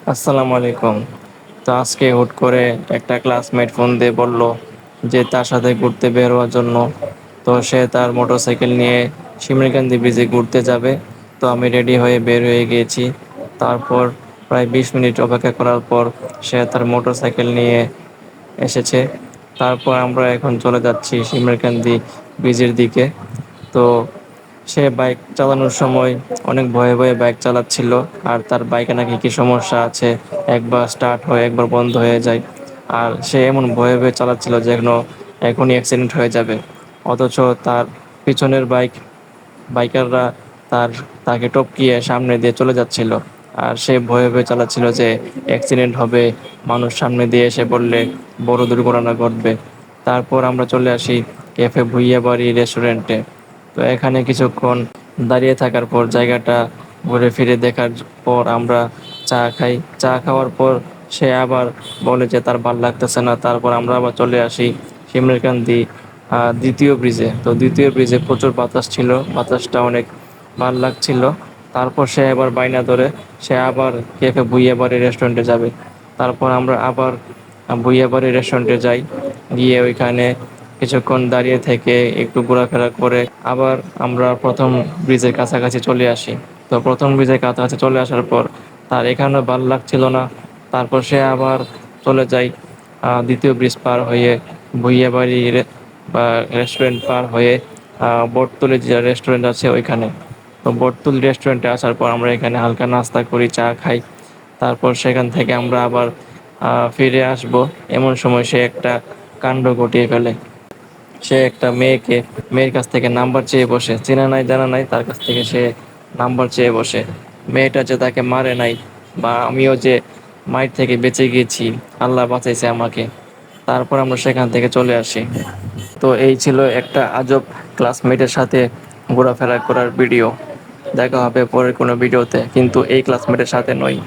আসসালামু আলাইকুম। তো আজকে হুট করে একটা ক্লাসমেট ফোন দিয়ে বলল যে তার সাথে ঘুরতে বের হওয়ার জন্য। তো সে তার মোটরসাইকেল নিয়ে শিমুলকান্দি ব্রিজে ঘুরতে যাবে। তো আমি রেডি হয়ে বের হয়ে গিয়েছি। তারপর প্রায় 20 মিনিট অপেক্ষা করার পর সে তার মোটরসাইকেল নিয়ে এসেছে। তারপর আমরা এখন চলে যাচ্ছি শিমুলকান্দি ব্রিজের দিকে। তো সে বাইক চালানোর সময় অনেক ভয়ে ভয়ে বাইক চালাচ্ছিল। আর তার বাইকে নাকি কি সমস্যা আছে, একবার স্টার্ট হয় একবার বন্ধ হয়ে যায়। আর সে এমন ভয়ে ভয়ে চালাচ্ছিল যেন এখনই অ্যাক্সিডেন্ট হয়ে যাবে। অথচ তার পিছনের বাইকাররা তাকে টপকিয়ে সামনে দিয়ে চলে যাচ্ছিল। আর সে ভয়ে ভয়ে চালাচ্ছিল যে অ্যাক্সিডেন্ট হবে, মানুষ সামনে দিয়ে এসে পড়লে বড় দুর্ঘটনা ঘটবে। তারপর আমরা চলে আসি ক্যাফে ভুইয়া বাড়ি রেস্টুরেন্টে। তো এখানে কিছুক্ষণ দাঁড়িয়ে থাকার পর জায়গাটা ঘুরে ফিরে দেখার পর আমরা চা খাই। চা খাওয়ার পর সে আবার বলে যে তার ভাল লাগতেছে না। তারপর আমরা আবার চলে আসি শিমুলকান্দি দ্বিতীয় ব্রিজে। তো দ্বিতীয় ব্রিজে প্রচুর বাতাস ছিল, বাতাসটা অনেক ভাল লাগছিল। তারপর সে আবার বাইনা ধরে সে আবার ক্যাফে ভুইয়া বাড়ি রেস্টুরেন্টে যাবে। তারপর আমরা আবার ভুইয়া বাড়ি রেস্টুরেন্টে যাই। গিয়ে ওইখানে কিছুক্ষণ দাঁড়িয়ে থেকে একটু ঘোরাফেরা করে আবার আমরা প্রথম ব্রিজের কাছাকাছি চলে আসি। তো প্রথম ব্রিজের কাছাকাছি চলে আসার পর তার এখানেও ভালো লাগছিল না। তারপর সে আবার চলে যায় দ্বিতীয় ব্রিজ পার হয়ে ভুইয়াবাড়ি বা রেস্টুরেন্ট পার হয়ে বটতলি যে রেস্টুরেন্ট আছে ওইখানে। তো বটতলি রেস্টুরেন্টে আসার পর আমরা এখানে হালকা নাস্তা করি, চা খাই। তারপর সেখান থেকে আমরা আবার ফিরে আসব। এমন সময় সে একটা কাণ্ড ঘটিয়ে ফেলে। সে একটা মেয়ের কাছ থেকে নাম্বার চেয়ে বসে, চেনা নাই জানা নাই, তার কাছ থেকে সে নাম্বার চেয়ে বসে। মেয়েটা যে তাকে মারে নাই বা আমিও যে মায়ের থেকে বেঁচে গিয়েছি, আল্লাহ বাঁচাইছে আমাকে। তারপর আমরা সেখান থেকে চলে আসি। তো এই ছিল একটা আজব ক্লাসমেটের সাথে ঘোরাফেরা করার ভিডিও। দেখা হবে পরের কোনো ভিডিওতে, কিন্তু এই ক্লাসমেটের সাথে নয়।